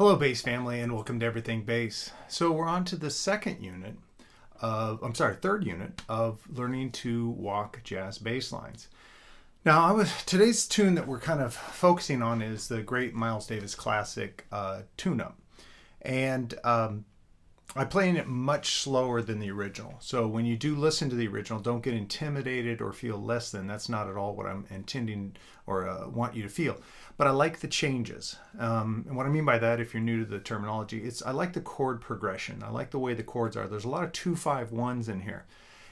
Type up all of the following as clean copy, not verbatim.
Hello bass family, and welcome to Everything Bass. So we're on to the third unit of learning to walk jazz bass lines. Now today's tune that we're kind of focusing on is the great Miles Davis classic tune-up. And I'm playing it much slower than the original. So when you do listen to the original, don't get intimidated or feel less than. That's not at all what I'm intending or want you to feel. But I like the changes. And what I mean by that, if you're new to the terminology, I like the chord progression. I like the way the chords are. There's a lot of 2-5-1s in here.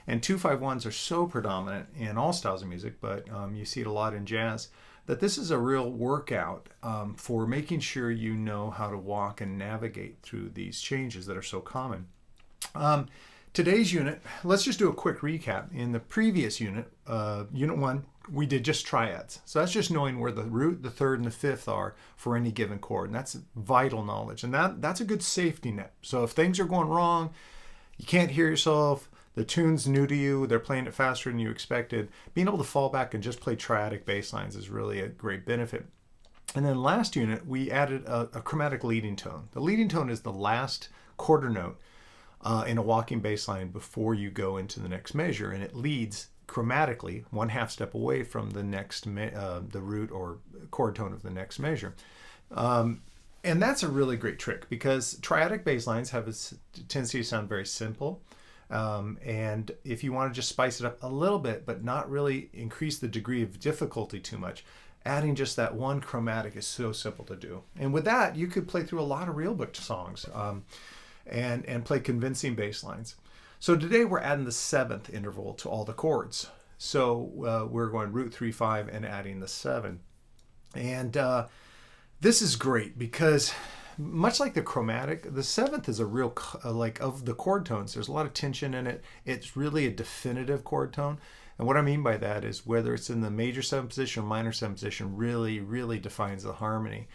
And 2-5-1s are so predominant in all styles of music, but you see it a lot in jazz, that this is a real workout for making sure you know how to walk and navigate through these changes that are so common. Today's unit, let's just do a quick recap. In the previous unit, Unit 1, we did just triads. So that's just knowing where the root, the third, and the fifth are for any given chord. And that's vital knowledge. And that's a good safety net. So if things are going wrong, you can't hear yourself, the tune's new to you, they're playing it faster than you expected, being able to fall back and just play triadic bass lines is really a great benefit. And then last unit, we added a chromatic leading tone. The leading tone is the last quarter note in a walking bass line before you go into the next measure, and it leads chromatically 1/2 step away from the next the root or chord tone of the next measure. And that's a really great trick because triadic bass lines have a tendency to sound very simple. And if you want to just spice it up a little bit, but not really increase the degree of difficulty too much, adding just that one chromatic is so simple to do. And with that, you could play through a lot of real book songs and play convincing bass lines. So today we're adding the 7th interval to all the chords. So we're going root 3-5 and adding the 7. And this is great because much like the chromatic, the 7th is a real, like of the chord tones, there's a lot of tension in it. It's really a definitive chord tone. And what I mean by that is whether it's in the major 7th position or minor 7th position really defines the harmony.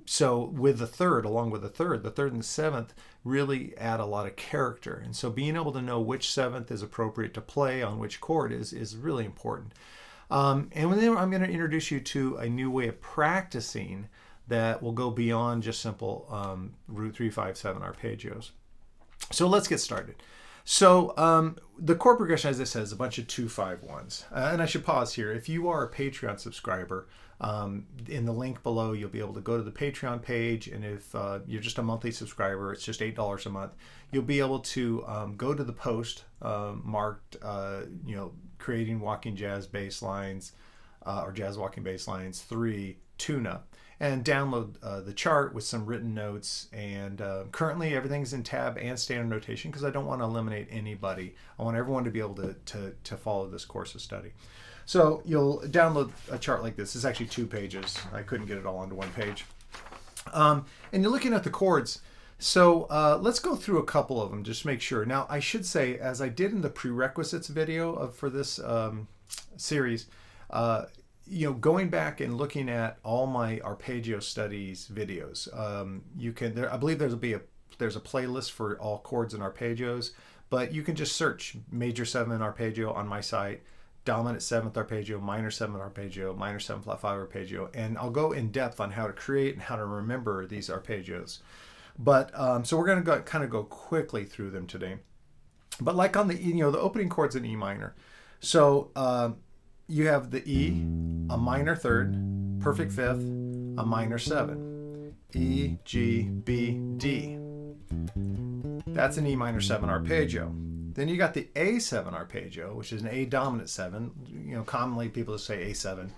So with the third, along with the third and the 7th really add a lot of character. And so being able to know which 7th is appropriate to play on which chord is really important. And then I'm going to introduce you to a new way of practicing that will go beyond just simple root 3-5-7 arpeggios. So let's get started. So the chord progression, as I said, is a bunch of 2-5-1s. And I should pause here. If you are a Patreon subscriber, in the link below, you'll be able to go to the Patreon page. And if you're just a monthly subscriber, it's just $8 a month. You'll be able to go to the post marked, creating walking jazz bass lines or jazz walking bass lines 3 tune-up, and download the chart with some written notes. And currently everything's in tab and standard notation because I don't want to eliminate anybody. I want everyone to be able to follow this course of study. So you'll download a chart like this. It's actually 2 pages. I couldn't get it all onto 1 page. And you're looking at the chords. So let's go through a couple of them just to make sure. Now I should say, as I did in the prerequisites video for this series, going back and looking at all my arpeggio studies videos, you can. I believe there's a playlist for all chords and arpeggios, but you can just search major 7 arpeggio on my site, dominant 7th arpeggio, minor 7th arpeggio, minor 7 flat 5 arpeggio, and I'll go in depth on how to create and how to remember these arpeggios. But so we're going to kind of go quickly through them today. But like on the opening chords in E minor, so you have the E, a minor 3rd, perfect 5th, a minor 7, E, G, B, D. That's an E minor 7 arpeggio. Then you got the A7 arpeggio, which is an A dominant 7. Commonly people say A7.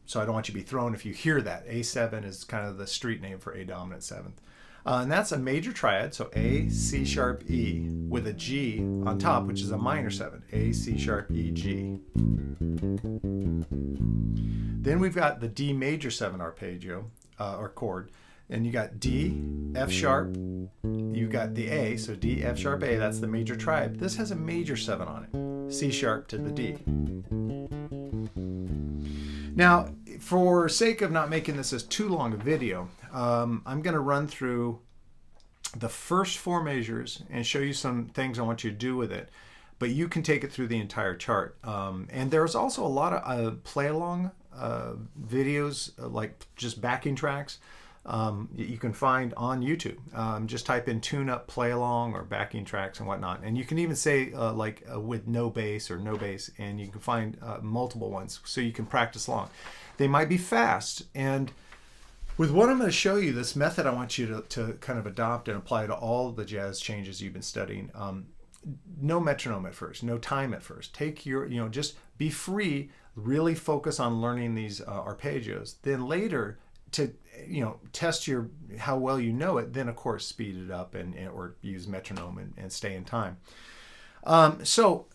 So I don't want you to be thrown if you hear that. A7 is kind of the street name for A dominant 7th. And that's a major triad, so A, C sharp, E, with a G on top, which is a minor 7. A, C sharp, E, G. Then we've got the D major 7 arpeggio, or chord. And you got D, F sharp, you got the A, so D, F sharp, A, that's the major triad. This has a major 7 on it, C sharp to the D. Now, for sake of not making this as too long a video, I'm going to run through the first 4 measures and show you some things I want you to do with it. But you can take it through the entire chart. And there's also a lot of play-along videos, like just backing tracks. you can find on YouTube. Just type in tune up, play along, or backing tracks and whatnot. And you can even say with no bass or no bass, and you can find multiple ones so you can practice along. They might be fast. And with what I'm going to show you, this method I want you to kind of adopt and apply to all the jazz changes you've been studying. No metronome at first, no time at first. Take your, just be free, really focus on learning these arpeggios. Then later, to test how well you know it, then of course speed it up or use metronome and stay in time. So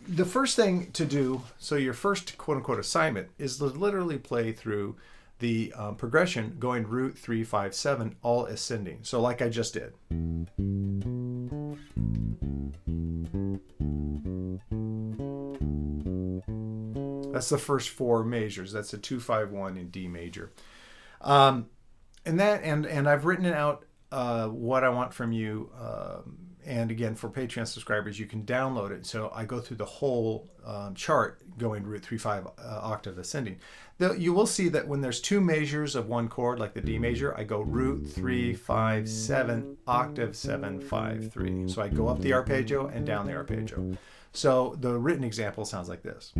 the first thing to do, so your first quote unquote assignment, is to literally play through the progression going root 3, 5, 7, all ascending. So like I just did. That's the first 4 measures. That's a 2, 5, 1 in D major. And I've written out what I want from you. And again, for Patreon subscribers, you can download it. So I go through the whole chart going root 3, 5 octave ascending. You will see that when there's 2 measures of one chord, like the D major, I go root 3, 5, 7, octave 7, 5, 3. So I go up the arpeggio and down the arpeggio. So the written example sounds like this.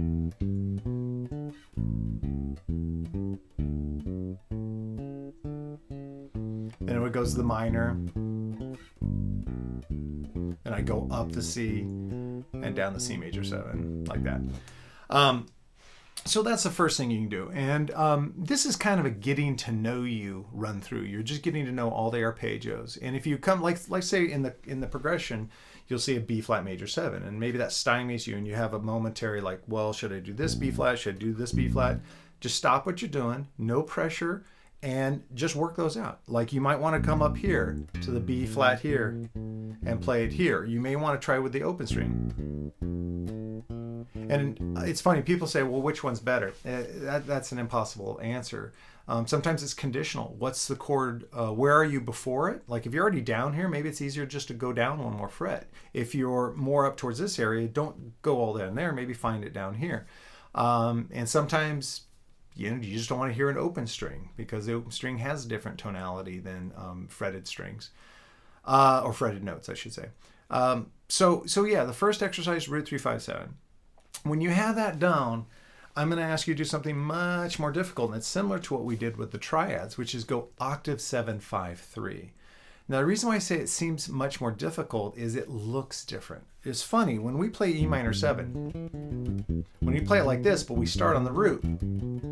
Then it goes to the minor, and I go up the C and down the C major 7, like that. So that's the first thing you can do. And this is kind of a getting to know you run through. You're just getting to know all the arpeggios. And if you come, like say in the progression, you'll see a B flat major 7, and maybe that stymies you, and you have a momentary like, well, should I do this B flat? Should I do this B flat? Just stop what you're doing, no pressure, and just work those out. Like you might want to come up here to the B flat here and play it here. You may want to try with the open string. And it's funny, people say, well, which one's better? That's an impossible answer. Sometimes it's conditional. What's the chord? Where are you before it? Like if you're already down here, maybe it's easier just to go down one more fret. If you're more up towards this area, don't go all down there. Maybe find it down here. And sometimes you just don't want to hear an open string because the open string has a different tonality than fretted strings, or fretted notes, I should say. So yeah, the first exercise, root 3, 5, 7. When you have that down, I'm going to ask you to do something much more difficult, and it's similar to what we did with the triads, which is go octave 7, 5, 3. Now, the reason why I say it seems much more difficult is it looks different. It's funny, when we play E minor 7, when we play it like this, but we start on the root,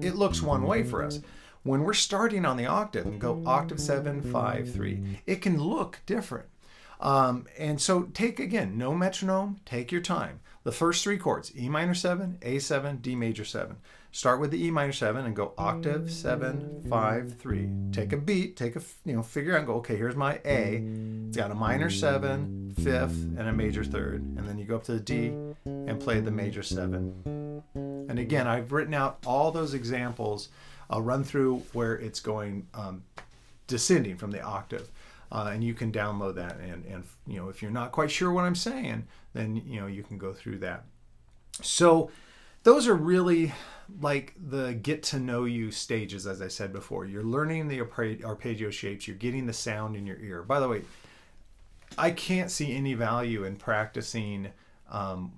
it looks one way for us. When we're starting on the octave and go octave 7, 5, 3, it can look different. And so take, again, no metronome, take your time. The first 3 chords, E minor 7, A7, D major 7. Start with the E minor 7 and go octave 7, 5, 3. Take a beat, figure out and go, okay, here's my A. It's got a minor 7, 5th, and a major 3rd. And then you go up to the D and play the major 7. And again, I've written out all those examples. I'll run through where it's going descending from the octave. And you can download that, and if you're not quite sure what I'm saying, then you can go through that. So those are really like the get to know you stages, as I said before. You're learning the arpeggio shapes, you're getting the sound in your ear. By the way, I can't see any value in practicing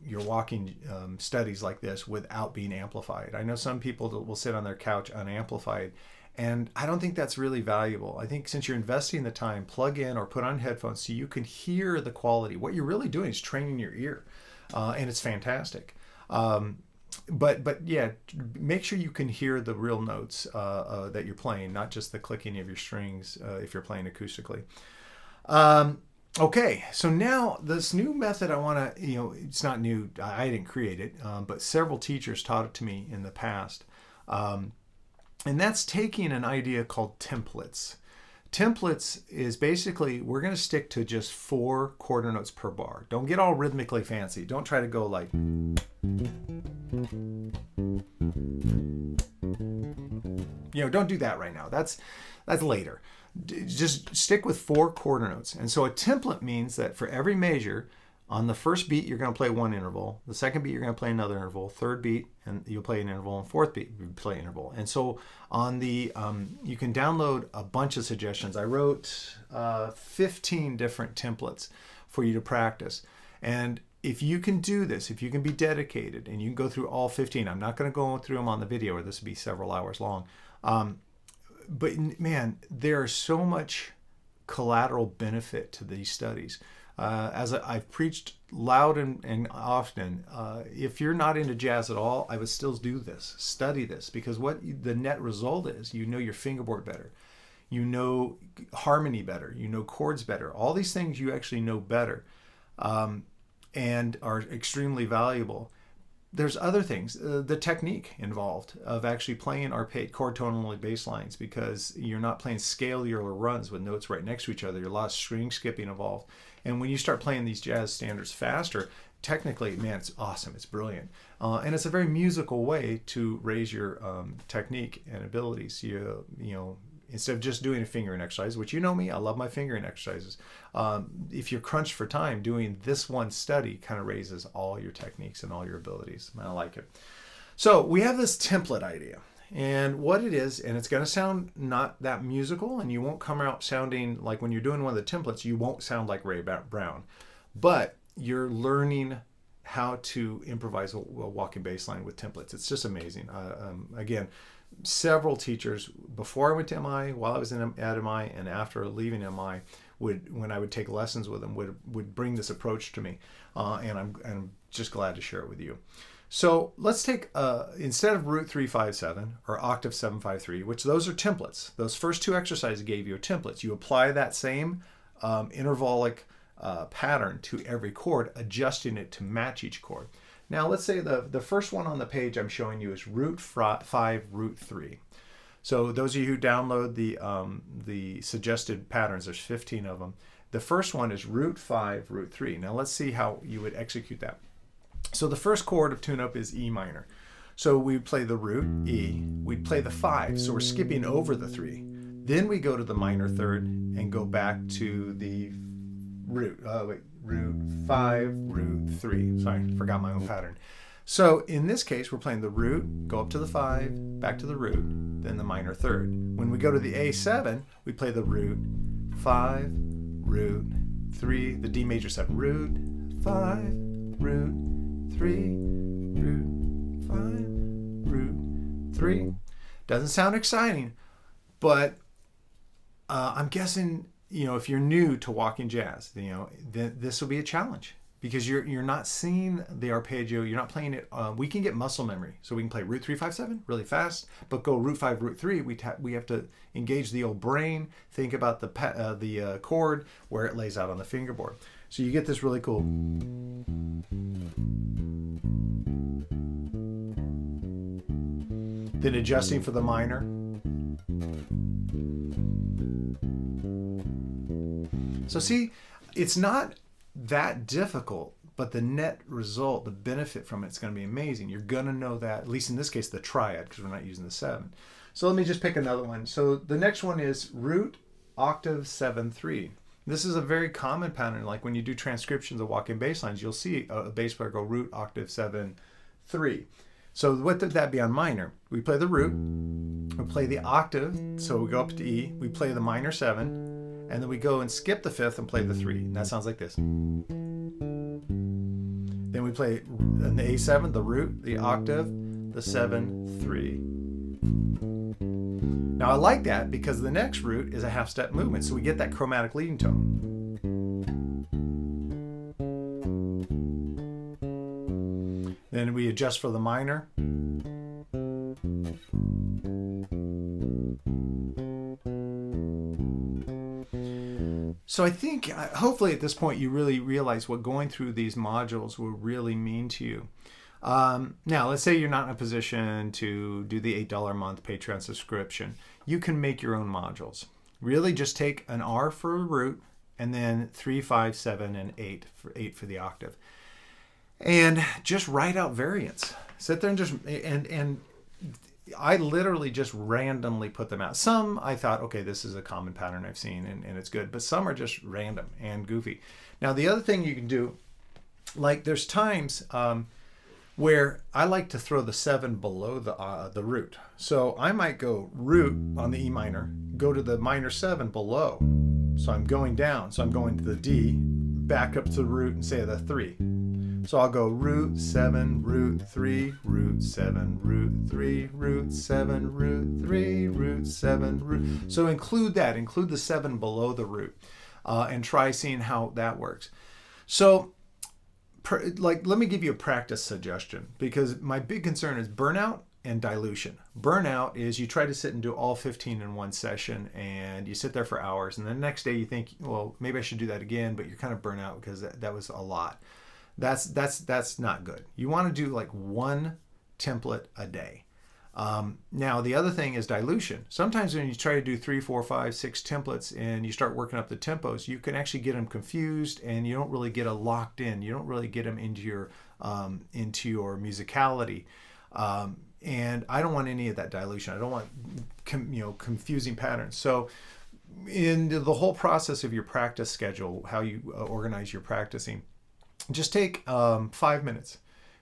your walking studies like this without being amplified. I know some people that will sit on their couch unamplified, and I don't think that's really valuable. I think since you're investing the time, plug in or put on headphones so you can hear the quality. What you're really doing is training your ear, and it's fantastic. But yeah, make sure you can hear the real notes that you're playing, not just the clicking of your strings if you're playing acoustically. Okay, so now this new method I want to, it's not new. I didn't create it, but several teachers taught it to me in the past. And that's taking an idea called templates. Templates is basically, we're going to stick to just 4 quarter notes per bar. Don't get all rhythmically fancy. Don't try to go like... don't do that right now. That's later. Just stick with 4 quarter notes. And so a template means that for every measure, On the first beat, you're going to play one interval. The second beat, you're going to play another interval. Third beat, and you'll play an interval. And fourth beat, you play an interval. And so on the, you can download a bunch of suggestions. I wrote 15 different templates for you to practice. And if you can do this, if you can be dedicated, and you can go through all 15, I'm not going to go through them on the video, or this will be several hours long. But man, there's so much collateral benefit to these studies. As I've preached loud and often, if you're not into jazz at all, I would still do this, study this, because what the net result is, you know your fingerboard better, you know harmony better, you know chords better, all these things you actually know better, and are extremely valuable. There's other things, the technique involved of actually playing arpeggio, chord tone only bass lines, because you're not playing scalar runs with notes right next to each other. There's a lot of string skipping involved. And when you start playing these jazz standards faster, technically, man, it's awesome. It's brilliant. And it's a very musical way to raise your technique and abilities. You know, instead of just doing a fingering exercise, which you know me, I love my fingering exercises. If you're crunched for time, doing this one study kind of raises all your techniques and all your abilities. I like it. So we have this template idea. And what it is, and it's going to sound not that musical, and you won't come out sounding like, when you're doing one of the templates, you won't sound like Ray Brown. But you're learning how to improvise a walking bass line with templates. It's just amazing. Again, several teachers before I went to MI, while I was at MI, and after leaving MI, when I would take lessons with them, would bring this approach to me, and I'm just glad to share it with you. So let's take, instead of root 357 or octave 753, which those are templates. Those first two exercises gave you templates. You apply that same intervallic pattern to every chord, adjusting it to match each chord. Now let's say the first one on the page I'm showing you is root 5, root 3. So those of you who download the suggested patterns, there's 15 of them. The first one is root 5, root 3. Now let's see how you would execute that. So the first chord of tune-up is E minor. So we play the root, E, we'd play the 5, so we're skipping over the 3. Then we go to the minor third and go back to the root, root 5, root 3. Sorry, forgot my own pattern. So in this case, we're playing the root, go up to the 5, back to the root, then the minor third. When we go to the A7, we play the root, 5, root, 3, the D major 7, root, 5, root, 3, root, 5, root, 3. Doesn't sound exciting, but I'm guessing, if you're new to walking jazz, then this will be a challenge, because you're not seeing the arpeggio, you're not playing it. We can get muscle memory, so we can play root 3, 5, 7 really fast, but go root 5, root 3. We have to engage the old brain, think about the chord where it lays out on the fingerboard. So you get this really cool. Then adjusting for the minor. So see, it's not that difficult, but the net result, the benefit from it's going to be amazing. You're going to know that, at least in this case, the triad, because we're not using the 7. So let me just pick another one. So the next one is root octave 7, 3. This is a very common pattern. Like when you do transcriptions of walking bass lines, you'll see a bass player go root octave 7, 3. So what would that be on minor? We play the root, we play the octave, so we go up to E, we play the minor 7, and then we go and skip the 5th and play the 3. And that sounds like this. Then we play an A7, the root, the octave, the 7, 3. Now I like that because the next root is a half step movement, so we get that chromatic leading tone. Then we adjust for the minor. So I think, hopefully at this point, you really realize what going through these modules will really mean to you. Now, let's say you're not in a position to do the $8 a month Patreon subscription. You can make your own modules. Really just take an R for a root, and then 3, 5, 7, and 8 for the octave. And just write out variants. Sit there and just, and I literally just randomly put them out. Some I thought, okay, this is a common pattern I've seen and it's good, but some are just random and goofy. Now the other thing you can do Like there's times where I like to throw the 7 below the root. So I might go root on the E minor, go to the minor 7 below. So I'm going down. So I'm going to the D, back up to the root and say the 3. So I'll go root 7, root 3, root 7, root 3, root 7, root 3, root 7, root. So include the 7 below the root, and try seeing how that works. So let me give you a practice suggestion, because my big concern is burnout and dilution. Burnout is you try to sit and do all 15 in one session, and you sit there for hours, and the next day you think, well, maybe I should do that again, but you're kind of burnt out because that was a lot. That's not good. You want to do like one template a day. Now the other thing is dilution. Sometimes when you try to do 3, 4, 5, 6 templates and you start working up the tempos, you can actually get them confused, and you don't really get them locked in. You don't really get them into your musicality. And I don't want any of that dilution. I don't want confusing patterns. So in the whole process of your practice schedule, how you organize your practicing, just take 5 minutes,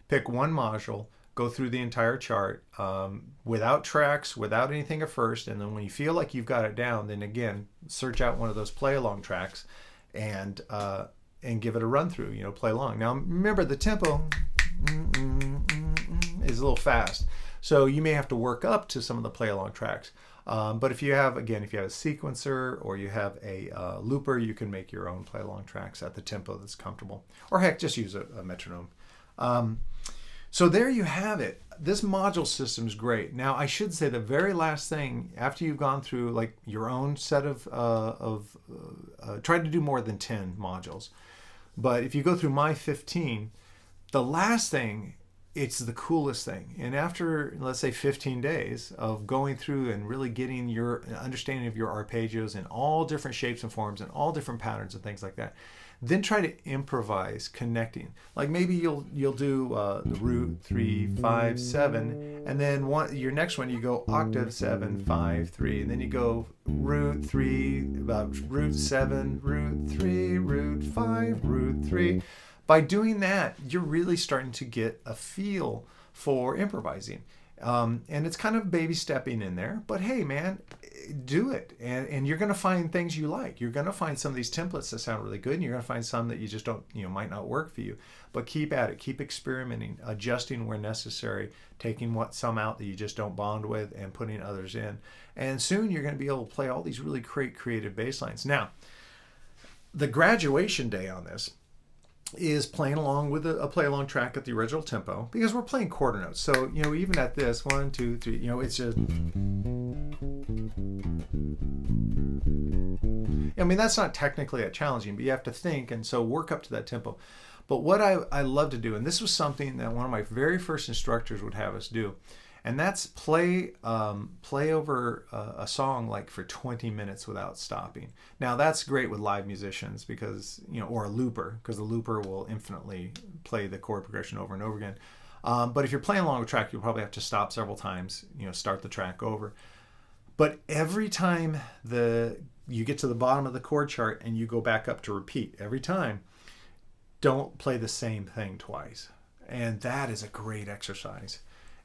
pick one module, go through the entire chart without tracks, without anything at first, and then when you feel like you've got it down, then again, search out one of those play along tracks and give it a run through, play along. Now remember, the tempo is a little fast, so you may have to work up to some of the play along tracks. But if you have a sequencer or you have a looper, you can make your own play along tracks at the tempo that's comfortable. Or heck, just use a metronome. So there you have it. This module system is great. Now I should say the very last thing, after you've gone through like your own set of try to do more than 10 modules. But if you go through my 15, the last thing, it's the coolest thing. And after, let's say, 15 days of going through and really getting your understanding of your arpeggios in all different shapes and forms and all different patterns and things like that, then try to improvise connecting. Like maybe you'll do the root 3, 5, 7, and then your next one you go octave 7, 5, 3, and then you go root 3, root 7, root 3, root 5, root 3. By doing that, you're really starting to get a feel for improvising. And it's kind of baby stepping in there, but hey, man, do it. And you're going to find things you like. You're going to find some of these templates that sound really good, and you're going to find some that you just don't, might not work for you. But keep at it. Keep experimenting, adjusting where necessary, taking some out that you just don't bond with and putting others in. And soon you're going to be able to play all these really great creative bass lines. Now, the graduation day on this is playing along with a play along track at the original tempo, because we're playing quarter notes. So, even at this 1, 2, 3, it's just, that's not technically that challenging, but you have to think, and so work up to that tempo. But what I love to do, and this was something that one of my very first instructors would have us do, and that's play over a song like for 20 minutes without stopping. Now that's great with live musicians because, or a looper, because the looper will infinitely play the chord progression over and over again. But if you're playing along a track, you'll probably have to stop several times, start the track over. But every time you get to the bottom of the chord chart and you go back up to repeat, every time, don't play the same thing twice. And that is a great exercise.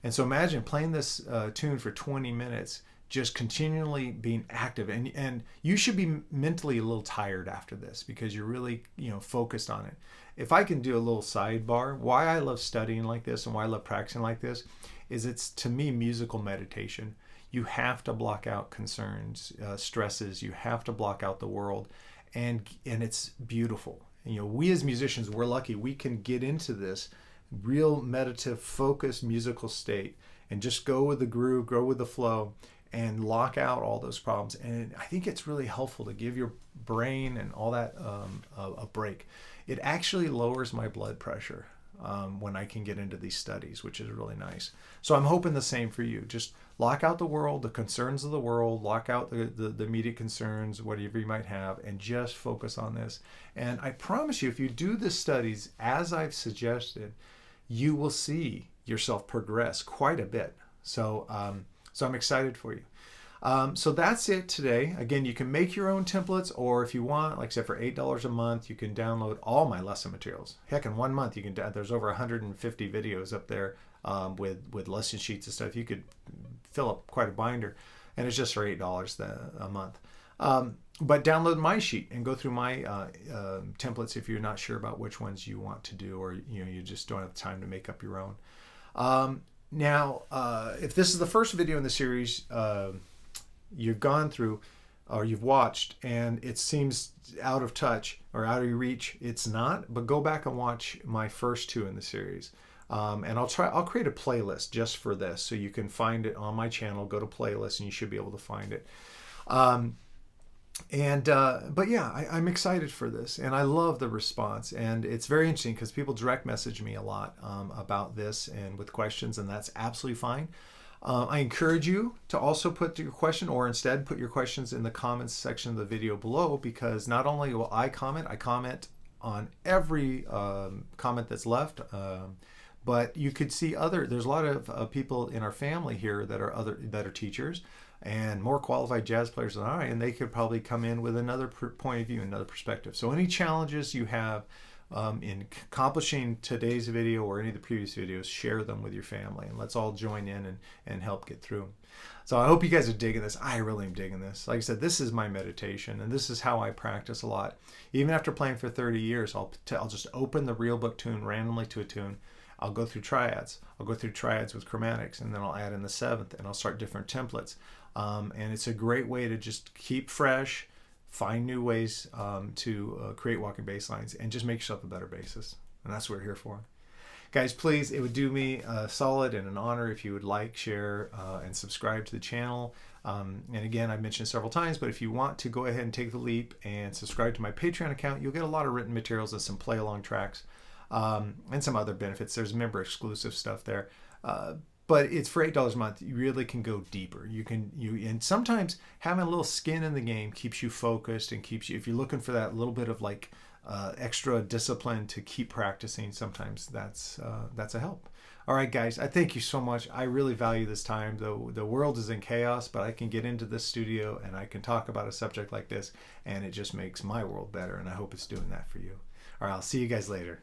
And so imagine playing this tune for 20 minutes, just continually being active. And you should be mentally a little tired after this because you're really, focused on it. If I can do a little sidebar, why I love studying like this and why I love practicing like this is it's, to me, musical meditation. You have to block out concerns, stresses. You have to block out the world. And it's beautiful. We as musicians, we're lucky. We can get into this real meditative, focused musical state and just go with the groove, go with the flow, and lock out all those problems. And I think it's really helpful to give your brain and all that a break. It actually lowers my blood pressure when I can get into these studies, which is really nice. So I'm hoping the same for you. Just lock out the world, the concerns of the world, lock out the immediate concerns, whatever you might have, and just focus on this. And I promise you, if you do the studies as I've suggested, you will see yourself progress quite a bit. So I'm excited for you. So that's it today. Again, you can make your own templates, or if you want, like I said, for $8 a month, you can download all my lesson materials. Heck, in 1 month, you can. There's over 150 videos up there with lesson sheets and stuff. You could fill up quite a binder, and it's just for $8 a month. But download my sheet and go through my templates if you're not sure about which ones you want to do, or you just don't have time to make up your own. Now, if this is the first video in the series you've gone through or you've watched and it seems out of touch or out of your reach, it's not, but go back and watch my first 2 in the series. And I'll create a playlist just for this, so you can find it on my channel. Go to playlist and you should be able to find it. But yeah, I'm excited for this, and I love the response, and it's very interesting because people direct message me a lot about this and with questions, and that's absolutely fine. I encourage you to also put your question, or instead put your questions in the comments section of the video below, because not only will I comment on every comment that's left, but you could see there's a lot of people in our family here that are teachers and more qualified jazz players than I, and they could probably come in with another point of view, another perspective. So any challenges you have in accomplishing today's video or any of the previous videos, share them with your family, and let's all join in and help get through them. So I hope you guys are digging this. I really am digging this. Like I said, this is my meditation, and this is how I practice a lot. Even after playing for 30 years, I'll just open the real book tune randomly to a tune. I'll go through triads. I'll go through triads with chromatics, and then I'll add in the 7th, and I'll start different templates. And it's a great way to just keep fresh, find new ways to create walking bass lines, and just make yourself a better bassist. And that's what we're here for. Guys, please, it would do me a solid and an honor if you would like, share, and subscribe to the channel. And again, I've mentioned several times, but if you want to go ahead and take the leap and subscribe to my Patreon account, you'll get a lot of written materials and some play-along tracks. And some other benefits. There's member exclusive stuff there, but it's for $8 a month. You really can go deeper. And sometimes having a little skin in the game keeps you focused and keeps you, if you're looking for that little bit of like extra discipline to keep practicing, sometimes that's a help. All right, guys, I thank you so much. I really value this time. The world is in chaos, but I can get into this studio and I can talk about a subject like this, and it just makes my world better, and I hope it's doing that for you. All right, I'll see you guys later.